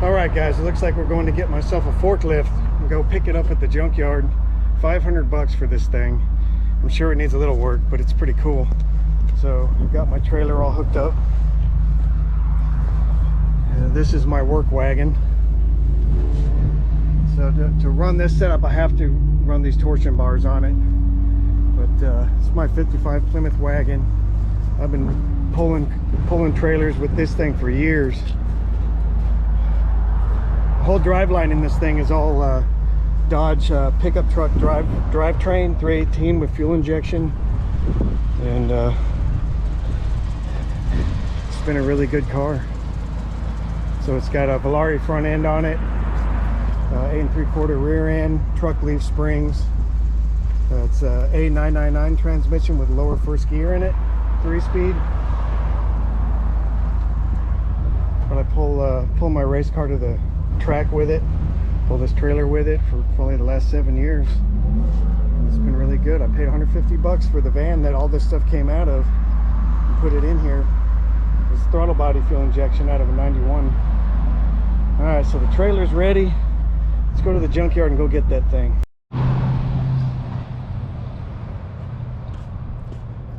All right, guys, it looks like we're going to get myself a forklift and go pick it up at the junkyard. 500 bucks for this thing. I'm sure it needs a little work, but it's pretty cool. So I've got my trailer all hooked up. This is my work wagon. So to run this setup, I have to run these torsion bars on it. But it's my 55 Plymouth Wagon. I've been pulling trailers with this thing for years. The whole drive line in this thing is all Dodge pickup truck drivetrain 318 with fuel injection, and it's been a really good car. So it's got a Valari front end on it, 8 3/4 rear end, truck leaf springs. It's a A999 transmission with lower first gear in it, 3-speed. When I pull my race car to the track with it, pull this trailer with it for probably the last 7 years. It's been really good. I paid 150 bucks for the van that all this stuff came out of and put it in here. It's throttle body fuel injection out of a 91. All right, so the trailer's ready. Let's go to the junkyard and go get that thing.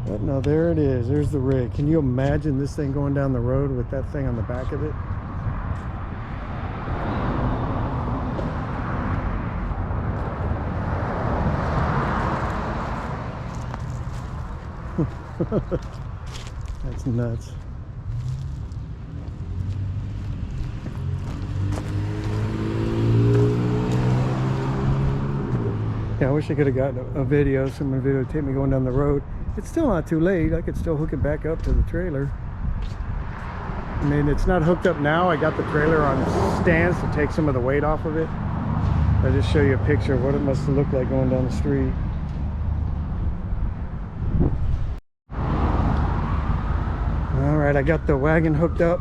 But no, there it is. There's the rig. Can you imagine this thing going down the road with that thing on the back of it? That's nuts. Yeah, I wish I could have gotten a video, someone videotaped me going down the road. It's still not too late. I could still hook it back up to the trailer. I mean, it's not hooked up now. I got the trailer on stands to take some of the weight off of it. I'll just show you a picture of what it must have looked like going down the street. Alright, I got the wagon hooked up.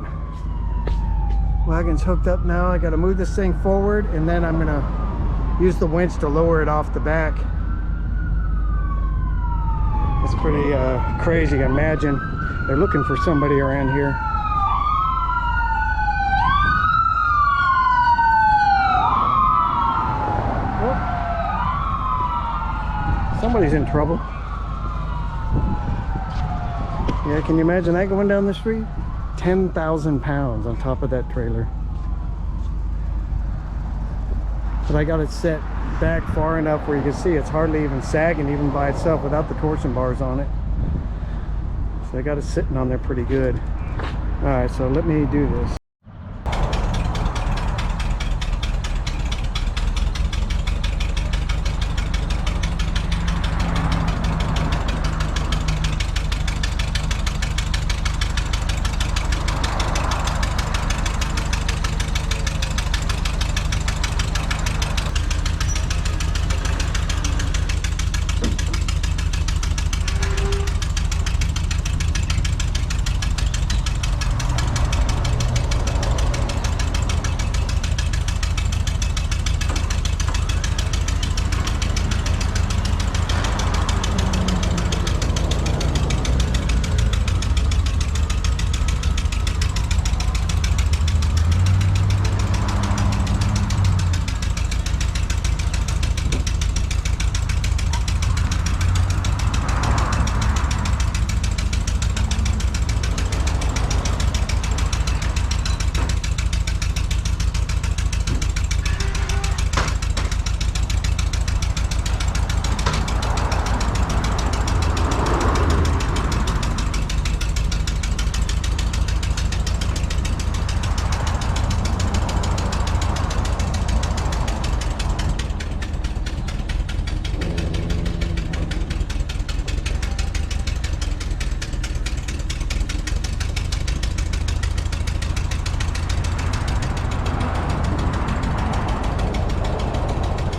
Wagon's hooked up now. I got to move this thing forward, and then I'm going to use the winch to lower it off the back. It's pretty crazy. I imagine they're looking for somebody around here. Oh. Somebody's in trouble. Yeah, can you imagine that going down the street? 10,000 pounds on top of that trailer. But I got it set back far enough where you can see it's hardly even sagging even by itself without the torsion bars on it. So I got it sitting on there pretty good. All right, so let me do this.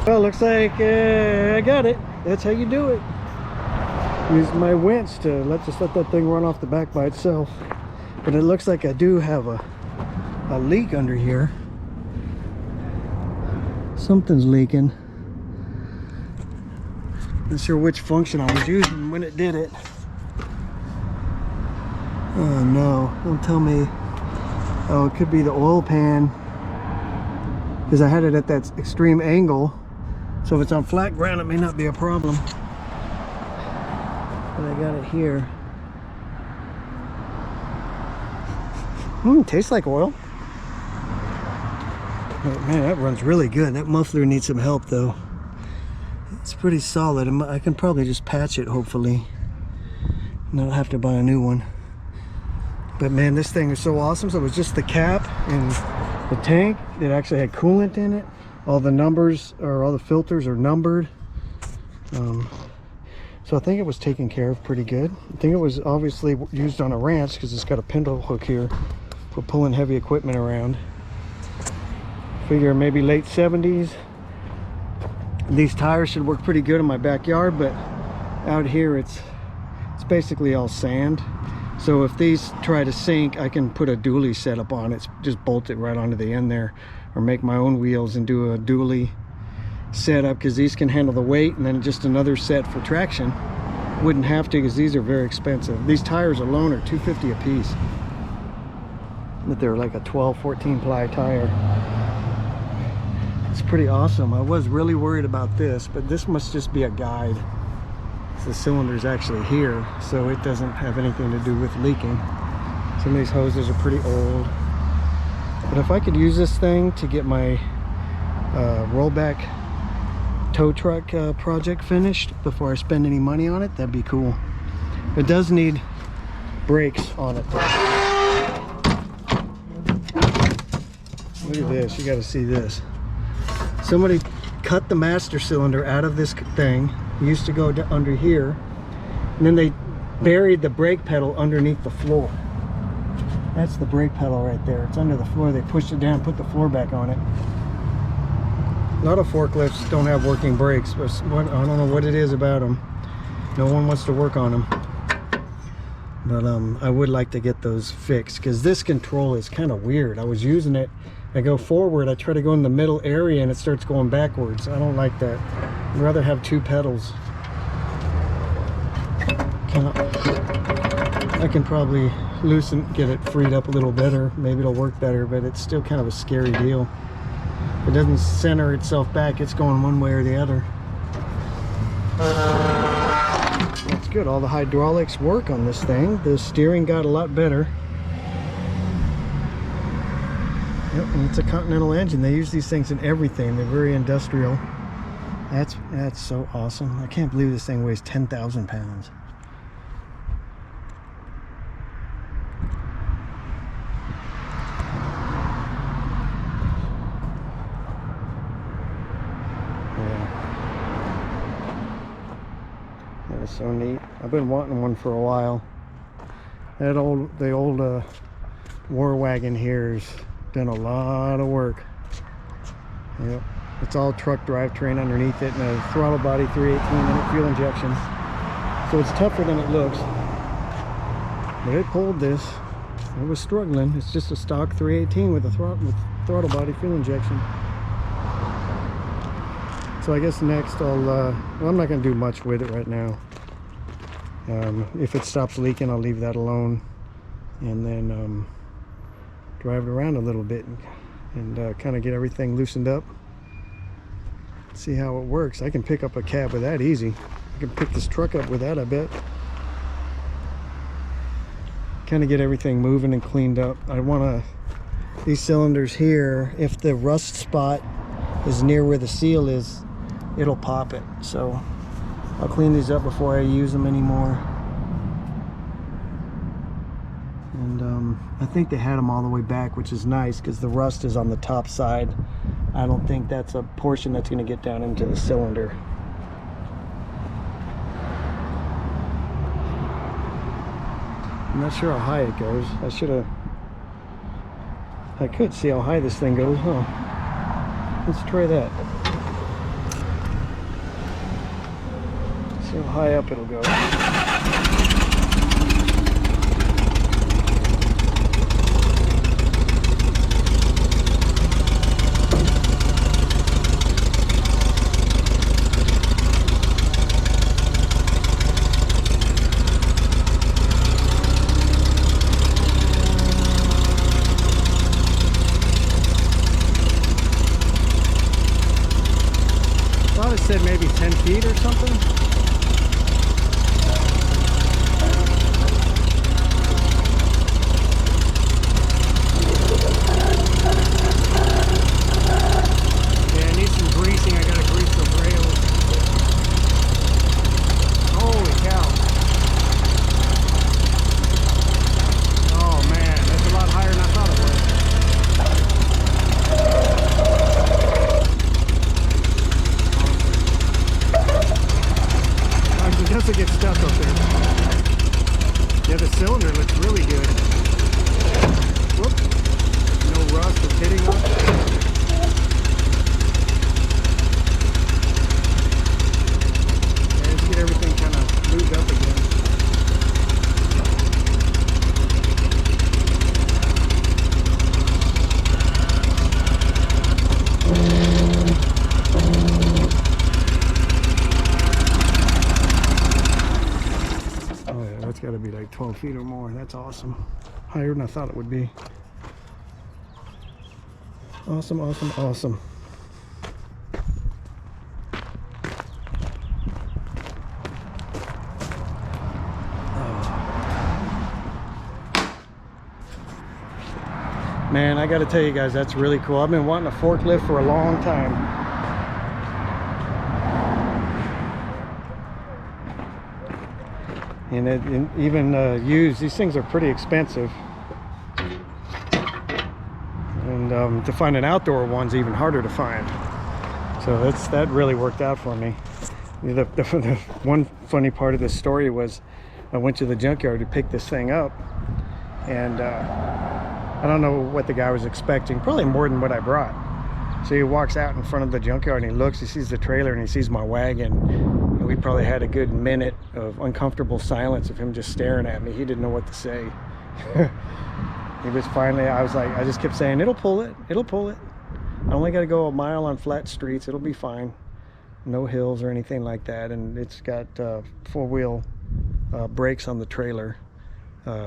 Well, looks like I got it. That's how you do it. Use my winch to let that thing run off the back by itself. But it looks like I do have a leak under here. Something's leaking. Not sure which function I was using when it did it. Oh no, don't tell me. Oh, it could be the oil pan. because I had it at that extreme angle. So if it's on flat ground, it may not be a problem. But I got it here. Tastes like oil. Oh, man, that runs really good. That muffler needs some help though. It's pretty solid. I can probably just patch it, hopefully. And I'll have to buy a new one. But man, this thing is so awesome. So it was just the cap and the tank. It actually had coolant in it. All the numbers, or all the filters are numbered. So I think it was taken care of pretty good. I think it was obviously used on a ranch because it's got a pintle hook here for pulling heavy equipment around. Figure maybe late 70s. These tires should work pretty good in my backyard, but out here it's basically all sand. So if these try to sink, I can put a dually setup on it. Just bolt it right onto the end there, or make my own wheels and do a dually setup, because these can handle the weight, and then just another set for traction. Wouldn't have to, because these are very expensive. These tires alone are $250 a piece, but they're like a 12-14 ply tire. It's pretty awesome. I was really worried about this, but this must just be a guide. The cylinder's actually here, so it doesn't have anything to do with leaking. Some of these hoses are pretty old, but if I could use this thing to get my rollback tow truck project finished before I spend any money on it, that'd be cool. It does need brakes on it though. Look at this, you got to see this. Somebody cut the master cylinder out of this thing. It used to go under here, and then they buried the brake pedal underneath the floor. That's the brake pedal right there. It's under the floor. They pushed it down, put the floor back on it. A lot of forklifts don't have working brakes, but I don't know what it is about them. No one wants to work on them. But I would like to get those fixed, because this control is kind of weird. I was using it. I go forward, I try to go in the middle area, and it starts going backwards. I don't like that. I'd rather have two pedals. I can probably get it freed up a little better. Maybe it'll work better, but it's still kind of a scary deal. It doesn't center itself back, it's going one way or the other. That's good. All the hydraulics work on this thing. The steering got a lot better. Yep, and it's a Continental engine. They use these things in everything. They're very industrial. That's so awesome. I can't believe this thing weighs 10,000 pounds. That is so neat. I've been wanting one for a while. The old War Wagon here has done a lot of work. Yep. It's all truck drivetrain underneath it, and a throttle body 318 fuel injection. So it's tougher than it looks. But it pulled this. It was struggling. It's just a stock 318 with a throttle body fuel injection. So I guess next well, I'm not going to do much with it right now. If it stops leaking, I'll leave that alone, and then drive it around a little bit and kind of get everything loosened up. See how it works. I can pick up a cab with that easy. I can pick this truck up with that, I bet. Kind of get everything moving and cleaned up. I want to, these cylinders here, if the rust spot is near where the seal is, it'll pop it. So I'll clean these up before I use them anymore. And I think they had them all the way back, which is nice because the rust is on the top side. I don't think that's a portion that's going to get down into the cylinder. I'm not sure how high it goes. I could see how high this thing goes, huh? Let's try that. See how high up it'll go. said maybe 10 feet or something. Yeah, I need some greasing. I gotta grease the rails. Holy cow. Oh man, that's a lot higher than I thought it was. It doesn't get stuck up there. Yeah, the cylinder looks really good. Whoop. No rust or pitting on it. Yeah, let's get everything kind of lubed up again. That's got to be like 12 feet or more. That's awesome. Higher than I thought it would be. Awesome, awesome, awesome. Man, I got to tell you guys, that's really cool. I've been wanting a forklift for a long time. And even used, these things are pretty expensive, and to find an outdoor one's even harder to find. So that really worked out for me. The one funny part of this story was I went to the junkyard to pick this thing up, and I don't know what the guy was expecting, probably more than what I brought. So he walks out in front of the junkyard and he looks, he sees the trailer and he sees my wagon. And we probably had a good minute of uncomfortable silence of him just staring at me. He didn't know what to say. He was finally, I was like, I just kept saying, it'll pull it, it'll pull it. I only got to go a mile on flat streets, it'll be fine. No hills or anything like that. And it's got four-wheel brakes on the trailer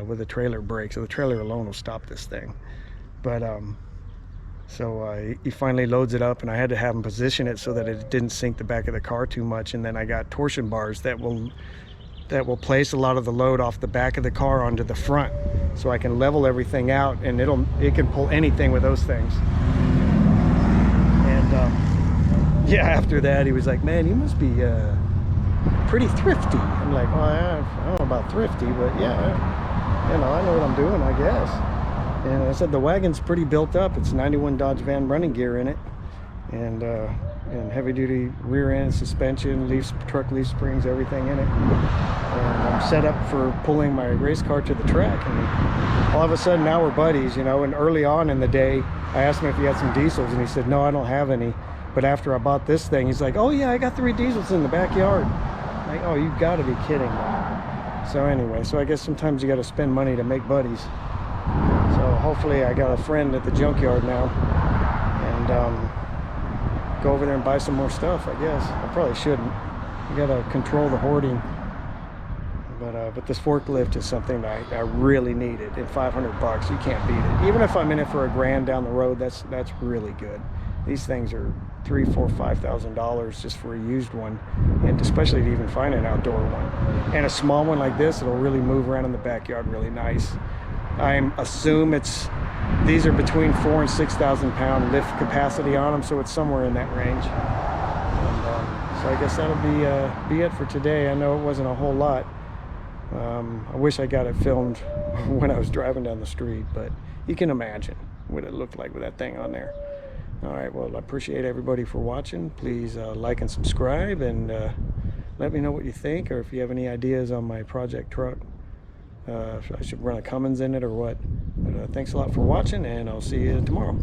with a trailer brake. So the trailer alone will stop this thing. But so he finally loads it up, and I had to have him position it so that it didn't sink the back of the car too much. And then I got torsion bars that will place a lot of the load off the back of the car onto the front, so I can level everything out, and it can pull anything with those things. And yeah, after that he was like, man, you must be pretty thrifty. I'm like, well, I don't know about thrifty, but yeah, you know, I know what I'm doing, I guess. And I said, the wagon's pretty built up. It's 91 Dodge Van running gear in it, and heavy duty rear end suspension, truck leaf springs, everything in it. And I'm set up for pulling my race car to the track. And all of a sudden now we're buddies, you know. And early on in the day, I asked him if he had some diesels, and he said, no, I don't have any. But after I bought this thing, he's like, oh yeah, I got 3 diesels in the backyard. I'm like, oh, you gotta be kidding me. So anyway, so I guess sometimes you gotta spend money to make buddies. So hopefully I got a friend at the junkyard now, and go over there and buy some more stuff, I guess. I probably shouldn't. You gotta control the hoarding. But this forklift is something that I really needed. At 500 bucks, you can't beat it. Even if I'm in it for $1,000 down the road, that's really good. These things are $3,000, $4,000, $5,000 just for a used one, and especially to even find an outdoor one. And a small one like this, it'll really move around in the backyard really nice. I assume these are between 4,000 and 6,000 pound lift capacity on them, so it's somewhere in that range. And so I guess that'll be it for today. I know it wasn't a whole lot. I wish I got it filmed when I was driving down the street, but you can imagine what it looked like with that thing on there. All right, well, I appreciate everybody for watching. Please like and subscribe, and let me know what you think, or if you have any ideas on my project truck. If I should run a Cummins in it or what. But thanks a lot for watching, and I'll see you tomorrow.